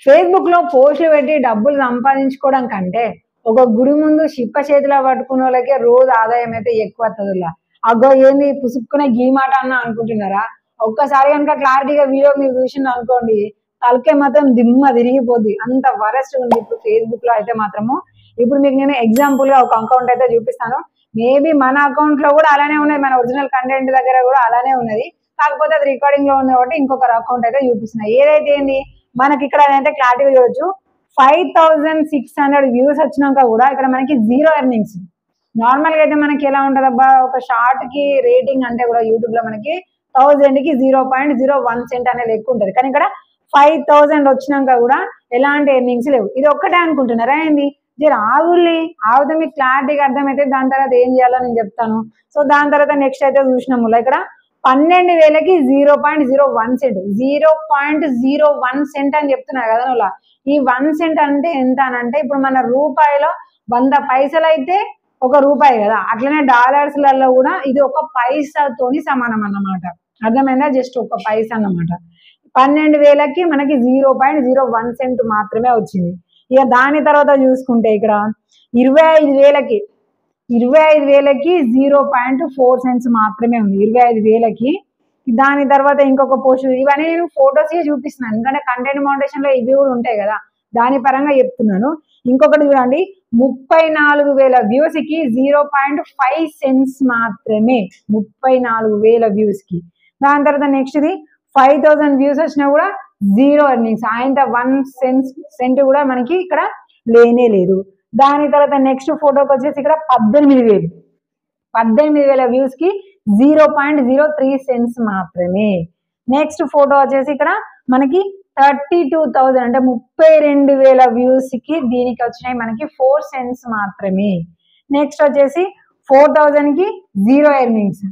Facebook లో పోస్టులు పెట్టి డబ్బులు సంపాదించుకోవడం కంటే ఒక గుడి ముందు శిప్ప చేతిలో పట్టుకున్న వాళ్ళకే రోజు ఆదాయం అయితే ఎక్కువ వస్తుందిలా. అగ్గో ఏంది పుసుక్కునే గీ మాట అన్న అనుకుంటున్నారా? ఒక్కసారి కనుక క్లారిటీగా వీడియో మీరు చూసింది అనుకోండి, తలకే మాత్రం దిమ్మ తిరిగిపోద్ది. అంత వరస్ట్ ఉంది ఇప్పుడు ఫేస్బుక్ లో అయితే మాత్రము. ఇప్పుడు మీకు నేను ఎగ్జాంపుల్ గా ఒక అకౌంట్ అయితే చూపిస్తాను. మేబీ మన అకౌంట్ లో కూడా అలానే ఉన్నది, మన ఒరిజినల్ కంటెంట్ దగ్గర కూడా అలానే ఉన్నది. కాకపోతే అది రికార్డింగ్ లో ఉంది కాబట్టి ఇంకొక అకౌంట్ అయితే చూపిస్తున్నా. ఏదైతే ఏంది మనకి ఇక్కడ అయితే క్లారిటీగా చూడొచ్చు. 5600 వ్యూస్ వచ్చినాక కూడా ఇక్కడ మనకి 0 ఎర్నింగ్స్. నార్మల్ గా అయితే మనకి ఎలా ఉంటది అబ్బా, ఒక షార్ట్ కి రేటింగ్ అంటే కూడా యూట్యూబ్ లో మనకి 1000 కి 0.01 సెంట్ అనేది ఎక్కువ ఉంటది. కానీ ఇక్కడ 5000 వచ్చినాక కూడా ఎలాంటి ఎర్నింగ్స్ లేవు. ఇది ఒక్కటే అనుకుంటున్నారా ఏంది? జర ఆగుల్ని, ఆగితే మీకు క్లారిటీగా అర్థమైతే దాని తర్వాత ఏం చేయాలో నేను చెప్తాను. సో దాని తర్వాత నెక్స్ట్ అయితే చూసినాము ఇక్కడ 12,000కి 0.01 సెంట్, 0.01 సెంట్ అని చెప్తున్నారు కదా నువ్వు. ఈ 1 సెంట్ అంటే ఎంత అని అంటే ఇప్పుడు మన రూపాయిలో 100 పైసలు అయితే 1 రూపాయి కదా, అట్లనే డాలర్స్లలో కూడా ఇది 1 పైసాతోని సమానం అన్నమాట. అర్థమైందా? జస్ట్ 1 పైసా అన్నమాట. 12,000కి మనకి 0.01 సెంట్ మాత్రమే వచ్చింది. ఇక దాని తర్వాత చూసుకుంటే ఇక్కడ 25,000కి 0.4 సెంట్స్ మాత్రమే ఉంది 25,000కి. దాని తర్వాత ఇంకొక పోస్ట్, ఇవన్నీ నేను ఫొటోస్ చూపిస్తున్నాను ఎందుకంటే కంటెంట్ మోడరేషన్ లో ఇవి కూడా ఉంటాయి కదా, దాని పరంగా చెప్తున్నాను. ఇంకొకటి చూడండి, 34,000 వ్యూస్ కి 0.5 సెంట్స్ మాత్రమే, 34,000 వ్యూస్ కి. దాని తర్వాత నెక్స్ట్ ది 5,000 వ్యూస్ వచ్చినా కూడా 0 ఎర్నింగ్స్, ఆయన 1 సెంట్ కూడా మనకి ఇక్కడ లేనే లేదు. దాని తర్వాత నెక్స్ట్ ఫోటోకి వచ్చేసి ఇక్కడ 18,000 వ్యూస్ కి 0.03 సెంట్స్ మాత్రమే. నెక్స్ట్ ఫోటో వచ్చేసి ఇక్కడ మనకి 32,000 అంటే 32,000 వ్యూస్ కి దీనికి వచ్చినాయి మనకి 4 సెంట్స్ మాత్రమే. నెక్స్ట్ వచ్చేసి 4,000 కి 0 ఎర్నింగ్స్.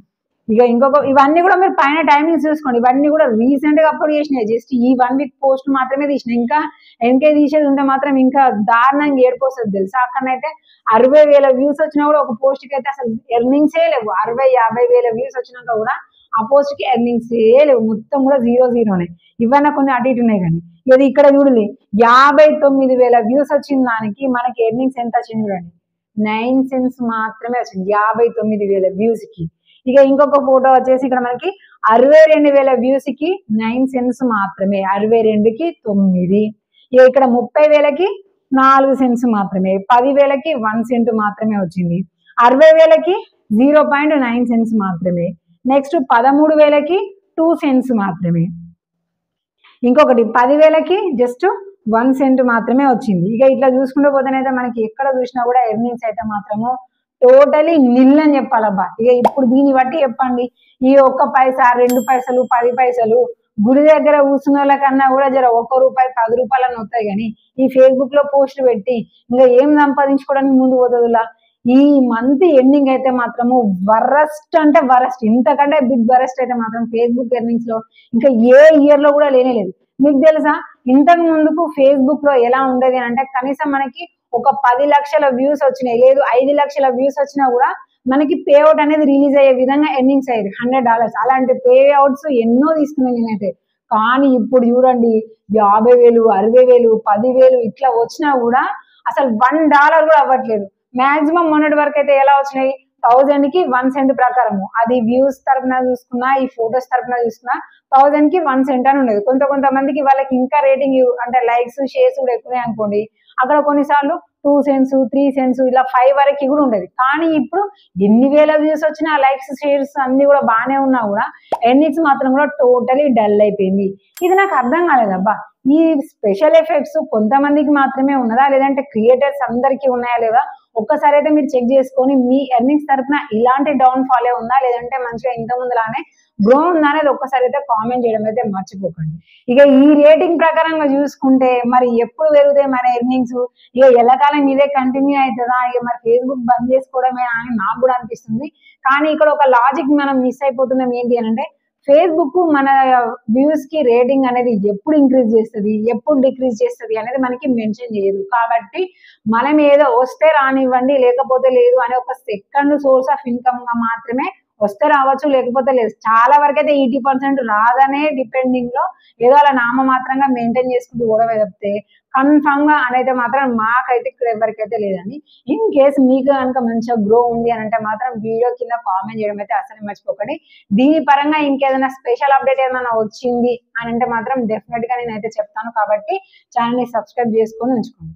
ఇక ఇంకొక ఇవన్నీ కూడా మీరు పైన టైమింగ్స్ చూసుకోండి, ఇవన్నీ కూడా రీసెంట్ గా అప్లోడ్ చేసినాయి. జస్ట్ ఈ 1 వీక్ పోస్ట్ మాత్రమే తీసినాయి. ఇంకా వెనకే తీసేది ఉంటే మాత్రం ఇంకా దారుణంగా ఏడిపోతుంది తెలుసా. అక్కడైతే 60,000 వ్యూస్ వచ్చినా కూడా ఒక పోస్ట్ కి అయితే అసలు ఎర్నింగ్సే లేవు. 60,000-50,000 వ్యూస్ వచ్చినాక కూడా ఆ పోస్ట్ కి ఎర్నింగ్సే లేవు, మొత్తం కూడా 0 ఇవన్నీ కొన్ని అటు ఇటు ఉన్నాయి. కానీ ఇది ఇక్కడ చూడండి, 59,000 వ్యూస్ వచ్చిన దానికి మనకి ఎర్నింగ్స్ ఎంత వచ్చింది చూడండి, 9 సెంట్స్ మాత్రమే వచ్చింది 59,000 వ్యూస్ కి. ఇక ఇంకొక ఫోటో వచ్చేసి ఇక్కడ మనకి 62,000 వ్యూస్ కి 9 సెంట్స్ మాత్రమే, 62కి 9. ఇక ఇక్కడ 30,000కి 4 సెంట్స్ మాత్రమే, 10,000కి 1 సెంట్ మాత్రమే వచ్చింది, 60,000కి 0.9 సెంట్స్ మాత్రమే. నెక్స్ట్ 13,000కి 2 సెంట్స్ మాత్రమే. ఇంకొకటి 10,000కి జస్ట్ 1 సెంట్ మాత్రమే వచ్చింది. ఇక ఇట్లా చూసుకుంటూ పోతేనైతే మనకి ఎక్కడ చూసినా కూడా ఎర్నింగ్స్ అయితే మాత్రము టోటలీ నిల్ అని చెప్పాలబ్బా. ఇక ఇప్పుడు దీన్ని బట్టి చెప్పండి, ఈ 1 పైసా 2 పైసలు 10 పైసలు గుడి దగ్గర కూర్చున్న వాళ్ళకన్నా కూడా జర 1 రూపాయి 10 రూపాయలని వస్తాయి. కానీ ఈ ఫేస్బుక్ లో పోస్టులు పెట్టి ఇంకా ఏం సంపాదించుకోవడానికి ముందు పోతుందిలా. ఈ మంత్ ఎండింగ్ అయితే మాత్రము వరస్ట్ అంటే వరస్ట్, ఇంతకంటే బిగ్ వరస్ట్ అయితే మాత్రం ఫేస్బుక్ ఎర్నింగ్స్ లో ఇంకా ఏ ఇయర్ లో కూడా లేనే లేదు. మీకు తెలుసా ఇంతకు ముందుకు ఫేస్బుక్ లో ఎలా ఉండేది అంటే కనీసం మనకి ఒక 10 లక్షల వ్యూస్ వచ్చినాయి, లేదు 5 లక్షల వ్యూస్ వచ్చినా కూడా మనకి పే అవుట్ అనేది రిలీజ్ అయ్యే విధంగా ఎర్నింగ్స్ అయ్యేది $100. అలాంటి పే అవుట్స్ ఎన్నో తీసుకున్నాను నేనైతే. కానీ ఇప్పుడు చూడండి, 50,000 60,000 10,000 ఇట్లా వచ్చినా కూడా అసలు $1 కూడా అవ్వట్లేదు. మాక్సిమం మొన్నటి వరకు అయితే ఎలా వచ్చినాయి, 1000కి 1 సెంట్ ప్రకారము, అది వ్యూస్ తరపున చూసుకున్నా ఈ ఫొటోస్ తరపున చూసుకున్నా 1000కి 1 సెంట్ అని ఉండేది. కొంతమందికి వాళ్ళకి ఇంకా రేటింగ్ అంటే లైక్స్ షేర్స్ కూడా ఎక్కువ అనుకోండి, అక్కడ కొన్నిసార్లు 2 సెంట్స్ 3 సెంట్స్ ఇలా 5 వరకు కూడా ఉండేది. కానీ ఇప్పుడు ఎన్ని వేల వ్యూస్ వచ్చినా లైక్స్ షేర్స్ అన్ని కూడా బాగానే ఉన్నా కూడా ఎర్నింగ్స్ మాత్రం కూడా టోటలీ డల్ అయిపోయింది. ఇది నాకు అర్థం కాలేదబ్బా, ఈ స్పెషల్ ఎఫెక్ట్స్ కొంతమందికి మాత్రమే ఉన్నదా లేదంటే క్రియేటర్స్ అందరికీ ఉన్నాయా లేదా? ఒక్కసారి అయితే మీరు చెక్ చేసుకొని మీ ఎర్నింగ్స్ తరపున ఇలాంటి డౌన్ ఫాల్ ఉందా లేదంటే మంచిగా ఇంత ముందులానే గ్రో ఉందా అనేది ఒక్కసారి అయితే కామెంట్ చేయడం అయితే మర్చిపోకండి. ఇక ఈ రేటింగ్ ప్రకారంగా చూసుకుంటే మరి ఎప్పుడు పెరుగుతాయి మన ఎర్నింగ్స్, ఇక ఎల్లకాలం ఇదే కంటిన్యూ అవుతుందా, ఇక మరి ఫేస్బుక్ బంద్ చేసుకోవడమే అని నాకు కూడా అనిపిస్తుంది. కానీ ఇక్కడ ఒక లాజిక్ మనం మిస్ అయిపోతున్నాం. ఏంటి అని అంటే ఫేస్బుక్ మన వ్యూస్ కి రేటింగ్ అనేది ఎప్పుడు ఇంక్రీజ్ చేస్తుంది ఎప్పుడు డిక్రీజ్ చేస్తుంది అనేది మనకి మెన్షన్ చేయదు. కాబట్టి మనం ఏదో వస్తే రానివ్వండి లేకపోతే లేదు అనే ఒక సెకండ్ సోర్స్ ఆఫ్ ఇన్కమ్ గా మాత్రమే వస్తే రావచ్చు, లేకపోతే లేదు. చాలా వరకు అయితే 80% రాదనే డిపెండింగ్ లో ఏదో అలా నామమాత్రంగా మెయింటైన్ చేసుకుంటూ పోవడమే తప్పితే కన్ఫామ్ గా అనేది మాత్రం మాకైతే ఇక్కడ ఎవరికైతే లేదండి. ఇన్ కేస్ మీకు కనుక మంచిగా గ్రో ఉంది అని అంటే మాత్రం వీడియో కింద కామెంట్ చేయడం అయితే అసలు మర్చిపోకండి. దీని పరంగా ఇంకేదైనా స్పెషల్ అప్డేట్ ఏమైనా వచ్చింది అని అంటే మాత్రం డెఫినెట్ గా నేనైతే చెప్తాను. కాబట్టి ఛానల్ ని సబ్స్క్రైబ్ చేసుకొని ఉంచుకోండి.